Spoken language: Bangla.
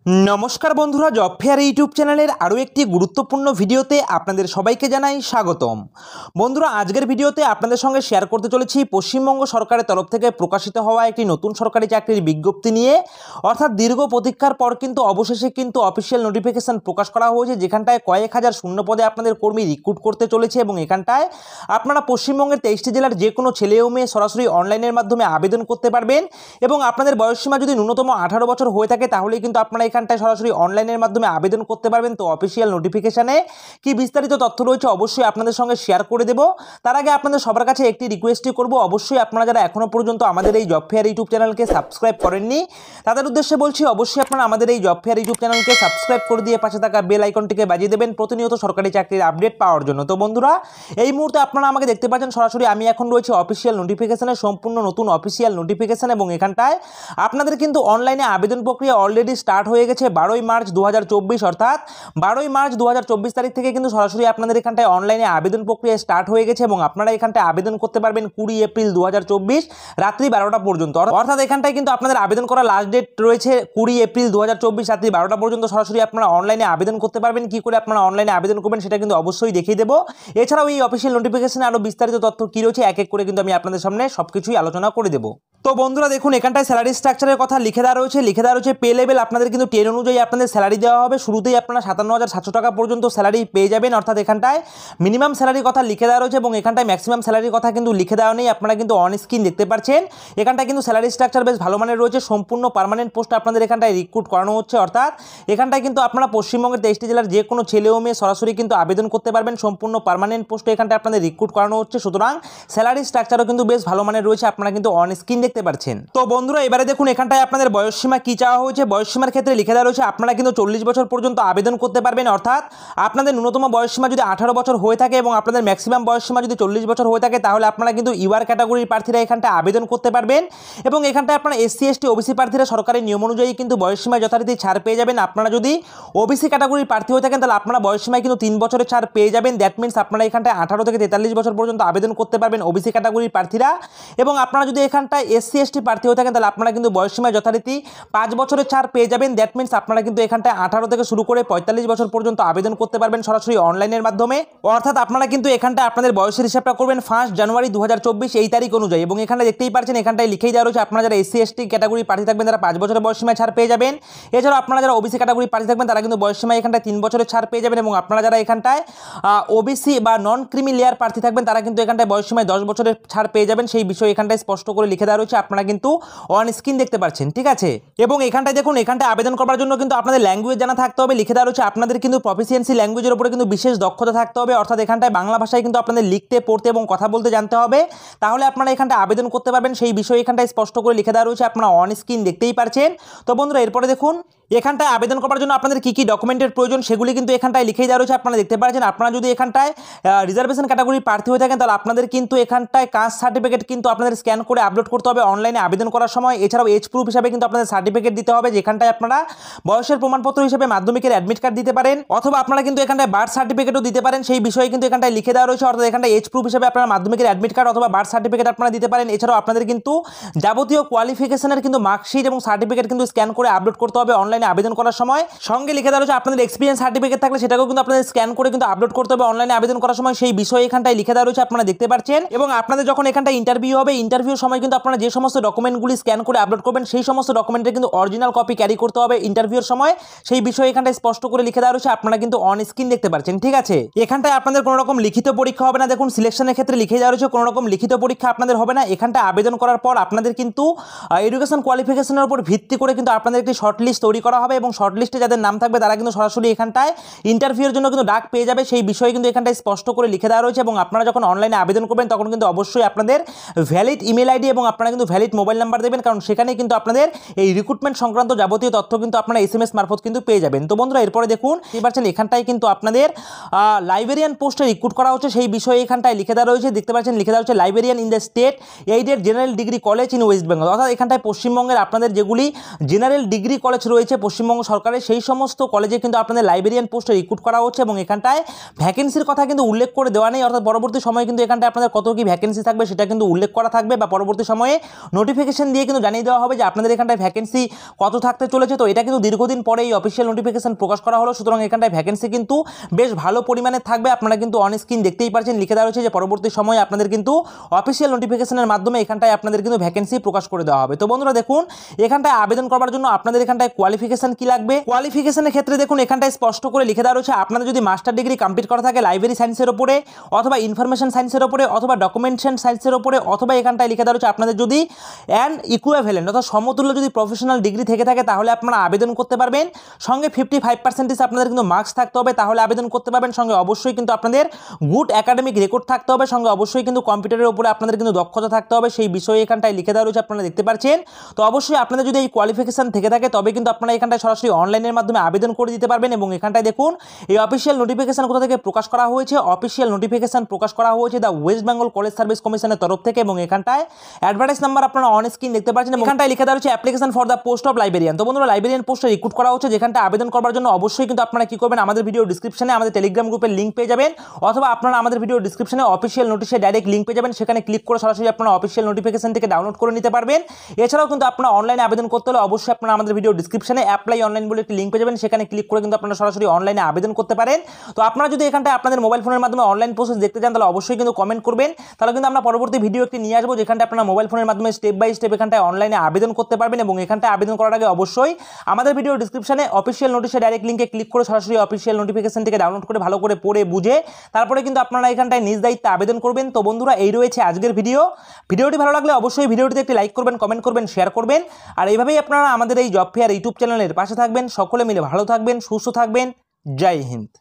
नमस्कार बंधुरा जब फेयर यूट्यूब चैनल आरो एक गुरुत्वपूर्ण भिडियोते आपनादेर सबाइके जानाई स्वागतम। बंधुरा आजकेर भिडियोते आपनादेर संगे शेयर करते चलेछि पश्चिमबंग सरकारेर तरफ थेके प्रकाशित हवा एक नतून सरकारी चाकरिर विज्ञप्ति निये। अर्थात दीर्घ प्रतीक्षार पर किन्तु अवशेषे किन्तु अफिशियल नोटिफिकेशन प्रकाश करा हयेछे, जेखानटाय कयेक हाजार शून्य पदे आपनादेर कर्मी रिक्रुट करते चलेछे एबं एखानटाय आपनारा पश्चिमबंगेर 23टी जेलार जे कोनो छेले ओ मेये सरासरि अनलाइनेर माध्यमे आवेदन करते पारबेन एबं आपनादेर बयससीमा यदि न्यूनतम 18 बछर हये थाके ताहले किन्तु आपनारा एखानटाय सरासरि अनलाइनेर माध्यमे आवेदन करते पारबेन। तो अफिशियल नोटिफिकेशने कि विस्तारित तथ्य रयेछे अवश्यई आपनादेर संगे शेयर करे देब। तार आगे आपनादेर सबार काछे एकटी रिक्वेस्टই करब, अवश्यई आपनारा जारा एखोनो पर्यन्त आमादेर এই जब फेयर यूट्यूब चैनलকে सबस्क्राइब करेनনি তাদের উদ্দেশ্যে বলছি অবশ্যই আপনারা আমাদের এই জব ফেয়ার ইউটিউব চ্যানেলকে সাবস্ক্রাইব করে দিয়ে পাশে থাকা বেল আইকনটিকে বাজিয়ে দেবেন প্রতিনিয়ত সরকারি চাকরির আপডেট পাওয়ার জন্য। তো বন্ধুরা এই মুহূর্তে আপনারা আমাকে দেখতে পাচ্ছেন সরাসরি আমি এখন রয়েছে অফিশিয়াল নোটিফিকেশনে, সম্পূর্ণ নতুন অফিশিয়াল নোটিফিকেশন এবং এখানটায় আপনাদের কিন্তু অনলাইনে আবেদন প্রক্রিয়া অলরেডি স্টার্ট হয়ে গেছে 12ই মার্চ 2024 অর্থাৎ 12ই মার্চ 2024 তারিখ থেকে কিন্তু সরাসরি আপনাদের এখানটায় অনলাইনে আবেদন প্রক্রিয়া স্টার্ট হয়ে গেছে এবং আপনারা এখানটায় আবেদন করতে পারবেন 20 এপ্রিল 2024 রাত্রি 12টা পর্যন্ত। অর্থাৎ এখানটায় কিন্তু আপনাদের আবেদন করার লাস্ট ডেট রয়েছে 20 এপ্রিল 2024 রাত্রি 12টা পর্যন্ত সরাসরি আপনারা অনলাইনে আবেদন করতে পারবেন। কি করে আপনারা অনলাইনে আবেদন করবেন সেটা কিন্তু অবশ্যই দেখিয়ে দেব। এছাড়াও এই অফিশিয়াল নোটিফিকেশনে আরো বিস্তারিত তথ্য কি রয়েছে এক এক করে কিন্তু আমি আপনাদের সামনে সবকিছুই আলোচনা করে দেব। তো বন্ধুরা দেখুন এখানটায় স্যালারি স্ট্রাকচারের কথা লিখে দেওয়া রয়েছে পে লেভেল আপনাদের কিন্তু 10 অনুযায়ী আপনাদের স্যালারি দেওয়া হবে। শুরুতেই আপনারা 57700 টাকা পর্যন্ত স্যালারি পেয়ে যাবেন। অর্থাৎ এখানটায় মিনিমাম স্যালারির কথা লিখে দেওয়া রয়েছে এবং এখানটায় ম্যাক্সিমাম স্যালারির কথা কিন্তু লিখে দেওয়া নেই, আপনারা কিন্তু অন স্ক্রিন দেখতে পাচ্ছেন। এখানটায় কিন্তু স্যালারি স্ট্রাকচার বেশ ভালো মানের রয়েছে, সম্পূর্ণ পার্মানেন্ট পোস্ট আপনাদের এখানটায় রিক্রুট করানো হচ্ছে। অর্থাৎ এখানটায় কিন্তু আপনারা পশ্চিমবঙ্গের 23টি জেলার যে কোনো ছেলে ও মেয়ে সরাসরি কিন্তু আবেদন করতে পারবেন, সম্পূর্ণ পার্মানেন্ট পোস্টে এখানটায় আপনাদের রিক্রুট করানো হচ্ছে। সুতরাং স্যালারি স্ট্রাকচারও কিন্তু বেশ ভালো মানের রয়েছে, আপনারা কিন্তু অন স্ক্রিন দেখতে পাচ্ছেন। তো বন্ধুরা এবারে দেখুন এখানটায় আপনাদের বয়সসীমা কি চাওয়া হয়েছে। বয়সসীমার ক্ষেত্রে লিখে দেওয়া রয়েছে আপনারা কিন্তু 40 বছর পর্যন্ত আবেদন করতে পারবেন। অর্থাৎ আপনাদের ন্যূনতম বয়সসীমা যদি 18 বছর হয়ে থাকে এবং আপনাদের ম্যাক্সিমাম বয়সসীমা যদি 40 বছর হয়ে থাকে তাহলে আপনারা কিন্তু ইউআর ক্যাটাগরির প্রার্থীরা এখানটায় আবেদন করতে পারবেন এবং এখানটায় আপনারা এসসি এসটি ওবিসি প্রার্থীরা সরকারি নিয়ম অনুযায়ী কিন্তু বয়সসীমা যথারীতি ছাড় পেয়ে যাবেন। আপনারা যদি ওবিসি ক্যাটাগরির প্রার্থী হয়ে থাকেন তাহলে আপনারা বয়সসীমায় কিন্তু 3 বছরের ছাড় পেয়ে যাবেন। দ্যাট মিনস আপনারা এখানটায় 18 থেকে 43 বছর পর্যন্ত আবেদন করতে পারবেন ওবিসি ক্যাটাগরির প্রার্থীরা এবং আপনারা যদি এখানটায় এসসি এসটি প্রার্থী হয়ে থাকেন তাহলে আপনারা কিন্তু বয়সসীমায় যথারীতি 5 বছরের ছাড় পেয়ে যাবেন। দ্যাট মিনস আপনারা কিন্তু এখানটায় 18 থেকে শুরু করে 45 বছর পর্যন্ত আবেদন করতে পারবেন সরাসরি অনলাইনের মাধ্যমে। অর্থাৎ আপনারা কিন্তু এখানটায় আপনাদের বয়সের হিসাবটা করবেন 1 জানুয়ারি 2024 এই তারিখ অনুযায়ী এবং এখানে দেখতেই পাচ্ছেন এখানটায় লিখেই দেওয়া রয়েছে আপনারা যারা এসসি এসটি ক্যাটাগরি প্রার্থী থাকবেন তারা 5 বছরের বয়সসীমায় ছাড় পেয়ে যাবেন। এছাড়াও আপনারা যারা ওবিসি ক্যাটাগরি প্রার্থী থাকবেন তারা কিন্তু বয়সসীমায় এখানটায় 3 বছরের ছাড় পেয়ে যাবেন এবং আপনারা যারা এখানটায় ওবিসি বা নন ক্রিমি লেয়ার প্রার্থী থাকবেন তারা কিন্তু এখানটায় বয়সসীমায় 10 বছরের ছাড় পেয়ে যাবেন। সেই বিষয় এখানটায় স্পষ্ট করে লিখে দেওয়া রয়েছে, আপনারা কিন্তু অন স্ক্রিন দেখতে পাচ্ছেন, ঠিক আছে। এবং এখানটায় দেখুন এখানটায় আবেদন করার জন্য কিন্তু আপনাদের ল্যাঙ্গুয়েজ জানা থাকতে হবে। লিখে দেওয়া রয়েছে আপনাদের কিন্তু প্রফিসিয়েন্সি ল্যাঙ্গুয়েজের উপরে কিন্তু বিশেষ দক্ষতা থাকতে হবে। অর্থাৎ এখানটায় বাংলা ভাষায় কিন্তু আপনাদের লিখতে পড়তে এবং কথা বলতে জানতে হবে, তাহলে আপনারা এখানটায় আবেদন করতে পারবেন। সেই বিষয় এখানটায় স্পষ্ট করে লিখে দেওয়া রয়েছে, আপনারা অন স্ক্রিন দেখতেই পাচ্ছেন। তো বন্ধুরা এরপরে দেখুন এখানটায় আবেদন করার জন্য আপনাদের কি কি ডকুমেন্টের প্রয়োজন সেগুলি কিন্তু এখানটায় লিখেই দেওয়া রয়েছে, আপনারা দেখতে পাচ্ছেন। আপনারা যদি এখানটায় রিজার্ভেশন ক্যাটাগরির প্রার্থী হয়ে থাকেন তাহলে আপনাদের কিন্তু এখানটায় কাস্ট সার্টিফিকেট কিন্তু আপনাদের স্ক্যান করে আপলোড করতে হবে অনলাইনে আবেদন করার সময়। এছাড়াও এজ প্রুফ হিসাবে কিন্তু আপনাদের সার্টিফিকেট দিতে হবে, যেখানটায় আপনারা বয়সের প্রমাণপত্র হিসেবে মাধ্যমিকের অ্যাডমিট কার্ড দিতে পারেন অথবা আপনারা কিন্তু এখানটায় বার্থ সার্টিফিকেটও দিতে পারেন। সেই বিষয়ে কিন্তু এখানটায় লিখে দেওয়া রয়েছে। অর্থাৎ এখানটায় এজ প্রুফ হিসেবে আপনারা মাধ্যমিকের অ্যাডমিট কার্ড অথবা বার্থ সার্টিফিকেট আপনারা দিতে পারেন। এছাড়াও আপনাদের কিন্তু যাবতীয় কোয়ালিফিকেশনের কিন্তু মার্কশিট এবং সার্টিফিকেট কিন্তু স্ক্যান করে আপলোড করতে হবে অনলাইনে আবেদন করার সময়। সঙ্গে লিখে দেওয়া রয়েছে আপনাদের এক্সপিরিয়েন্স সার্টিফিকেট থাকলে সেটাকেও কিন্তু আপনাদের স্ক্যান করে কিন্তু আপলোড করতে হবে অনলাইনে আবেদন করার সময়। সেই বিষয়ে এখানটায় লিখে দেওয়া রয়েছে, আপনারা দেখতে পাচ্ছেন। এবং আপনাদের যখন এখানটায় ইন্টারভিউ হবে ইন্টারভিউর সময় কিন্তু আপনারা যে সমস্ত ডকুমেন্টগুলি স্ক্যান করে আপলোড করবেন সেই সমস্ত ডকুমেন্টের কিন্তু অরিজিনাল কপি ক্যারি করতে হবে ইন্টারভিউর সময়। সেই বিষয়ে এখানটায় স্পষ্ট করে লিখে দেওয়া রয়েছে, আপনারা কিন্তু অন স্ক্রিন দেখতে পাচ্ছেন, ঠিক আছে। এখানটায় আপনাদের কোনো রকম লিখিত পরীক্ষা হবে না। দেখুন সিলেকশনের ক্ষেত্রে লিখে দেওয়া রয়েছে কোনো রকম লিখিত পরীক্ষা আপনাদের হবে না। এখানটায় আবেদন করার পর আপনাদের কিন্তু এডুকেশন কোয়ালিফিকেশনের উপর ভিত্তি করে কিন্তু আপনাদের একটি শর্ট লিস্ট তৈরি করা হবে এবং শর্ট লিস্টে যাদের নাম থাকবে তারা কিন্তু সরাসরি এখানটায় ইন্টারভিউর জন্য কিন্তু ডাক পেয়ে যাবে। সেই বিষয়ে কিন্তু এখানটায় স্পষ্ট করে লিখে দেওয়া রয়েছে এবং আপনারা যখন অনলাইনে আবেদন করবেন তখন কিন্তু অবশ্যই আপনাদের ভ্যালিড ইমেল আইডি এবং আপনারা কিন্তু ভ্যালিড মোবাইল নাম্বার দেবেন, কারণ সেখানে কিন্তু আপনাদের এই রিক্রুটমেন্ট সংক্রান্ত যাবতীয় তথ্য কিন্তু আপনারা এসএমএস মারফত কিন্তু পেয়ে যাবেন। তো বন্ধুরা এরপরে দেখুন পাচ্ছেন এখানটায় কিন্তু আপনাদের লাইব্রেরিয়ান পোস্টে রিক্রুট করা হচ্ছে। সেই বিষয়ে এখানটায় লিখে দেওয়া রয়েছে, দেখতে পাচ্ছেন লিখে দেওয়া হচ্ছে librarian in the state aided general degree college in West Bengal. অর্থাৎ এখানটায় পশ্চিমবঙ্গের আপনাদের যেগুলি জেনারেল ডিগ্রি কলেজ রয়েছে রয়েছে পশ্চিমবঙ্গ সরকারের সেই সমস্ত কলেজে কিন্তু আপনাদের লাইব্রেরিয়ান পোস্টে রিক্রুট করা হচ্ছে এবং এখানটায় ভ্যাকেন্সির কথা কিন্তু উল্লেখ করে দেওয়া নেই, অর্থাৎ পরবর্তী সময়ে কিন্তু এখানটায় আপনাদের কত কি ভ্যাকেন্সি থাকবে সেটা কিন্তু উল্লেখ করা থাকবে বা পরবর্তী সময়ে নোটিফিকেশন দিয়ে কিন্তু জানিয়ে দেওয়া হবে যে আপনাদের এখানটায় ভ্যাকেন্সি কত থাকতে চলেছে। তো এটা কিন্তু দীর্ঘদিন পরে এই অফিসিয়াল নোটিফিকেশন প্রকাশ করা হলো, সুতরাং এখানটায় ভ্যাকেন্সি কিন্তু বেশ ভালো পরিমাণে থাকবে। আপনারা কিন্তু অন স্ক্রিন দেখতেই পাচ্ছেন লিখে দেওয়া রয়েছে যে পরবর্তী সময়ে আপনাদের কিন্তু অফিসিয়াল নোটিফিকেশনের মাধ্যমে এখানটায় আপনাদের কিন্তু ভ্যাকেন্সি প্রকাশ করে দেওয়া হবে। তো বন্ধুরা দেখুন, এখানটায় আবেদন করার জন্য আপনাদের এখানটায় কোয়ালিফিকেশন কি লাগবে। কোয়ালিফিকেশনের ক্ষেত্রে দেখুন এখানটায় স্পষ্ট করে লিখে দেওয়া রয়েছে আপনাদের যদি মাস্টার ডিগ্রি কমপ্লিট করা থাকে লাইব্রেরি সায়েন্সের উপরে অথবা ইনফরমেশন সায়েন্সের উপরে অথবা ডকুমেন্টেশন সায়েন্সের উপরে অথবা এখানটায় লিখে দেওয়া রয়েছে আপনাদের যদি অ্যান্ড ইকুইভ্যালেন্ট অর্থাৎ সমতুল্য যদি প্রফেশনাল ডিগ্রি থেকে থাকে তাহলে আপনারা আবেদন করতে পারবেন। সঙ্গে 55% আপনাদের কিন্তু মার্কস থাকতে হবে, তাহলে আবেদন করতে পারবেন। সঙ্গে অবশ্যই কিন্তু আপনাদের গুড একাডেমিক রেকর্ড থাকতে হবে, সঙ্গে অবশ্যই কিন্তু কম্পিউটারের উপরে আপনাদের কিন্তু দক্ষতা থাকতে হবে, সেই বিষয়ে এখানটায় লিখে দেওয়া রয়েছে আপনারা দেখতে পাচ্ছেন। তো অবশ্যই আপনাদের যদি এই কোয়ালিফিকেশন থেকে থাকে তবে কিন্তু আপনারা এখানটায় সরাসরি অনলাইনের মাধ্যমে আবেদন করে দিতে পারবেন। এবং এখানটায় দেখুন এই অফিসিয়াল নোটিফিকেশন কোথা থেকে প্রকাশ করা হয়েছে, অফিসিয়াল নোটিফিকেশন প্রকাশ করা হয়েছে the West Bengal college service কমিশনের তরফ থেকে এবং এখানটায় অ্যাডভার্টাইজ নাম্বার আপনারা অন স্ক্রিন দেখতে পাচ্ছেন। এখানটায় লিখে দেওয়া রয়েছে application for the post of librarian. তো বন্ধুরা লাইব্রেরিয়ান পোস্টে রিক্রুট করা হচ্ছে, যেখানটা আবেদন করার জন্য অবশ্যই কিন্তু আপনারা কি করবেন, আমাদের ভিডিও ডিসক্রিপশনে আমাদের টেলিগ্রাম গ্রুপের লিঙ্ক পেয়ে যাবেন অথবা আপনারা আমাদের ভিডিও ডিসক্রিপশনে অফিসিয়াল নোটিশে ডাইরেক্ট লিঙ্ক পেয়ে যাবেন, সেখানে ক্লিক করে সরাসরি আপনারা অফিসিয়াল নোটিফিকেশন থেকে ডাউনলোড করে নিতে পারবেন। এছাড়াও কিন্তু আপনারা অনলাইনে আবেদন করতে হলে অবশ্যই আপনারা আমাদের ভিডিও ডিসক্রিপশনে অ্যাপ্লাই অনলাইন বলে একটি লিঙ্ক পেয়ে যাবেন, সেখানে ক্লিক করে কিন্তু আপনারা সরাসরি অনলাইনে আবেদন করতে পারেন। তো আপনারা যদি এখানটায় আপনাদের মোবাইল ফোনের মাধ্যমে অনলাইন প্রসেস দেখতে চান তাহলে অবশ্যই কিন্তু কমেন্ট করবেন, তাহলে কিন্তু আমরা পরবর্তী ভিডিও একটি নিয়ে আসবো যেখানটা আপনারা মোবাইল ফোনের মাধ্যমে স্টেপ বাই স্টেপ এখানটায় অনলাইনে আবেদন করতে পারবেন। এবং এখানটায় আবেদন করার আগে অবশ্যই আমাদের ভিডিও ডিসক্রিপশনে অফিসিয়াল নোটিশে ডাইরেক্ট লিঙ্কে ক্লিক করে সরাসরি অফিসিয়াল নোটিফিকেশন থেকে ডাউনলোড করে ভালো করে পড়ে বুঝে তারপরে কিন্তু আপনারা এখানটায় নিজ দায়িত্বে আবেদন করবেন। তো বন্ধুরা এই রয়েছে আজকের ভিডিওটি ভালো লাগলে অবশ্যই ভিডিওটিতে একটি লাইক করবেন, কমেন্ট করবেন, শেয়ার করবেন। আর এইভাবেই আপনারা আমাদের এই জব ফেয়ার ইউটিউব চ্যানেলের পাশে থাকবেন। সকলে মিলে ভালো থাকবেন, সুস্থ থাকবেন। জয় হিন্দ।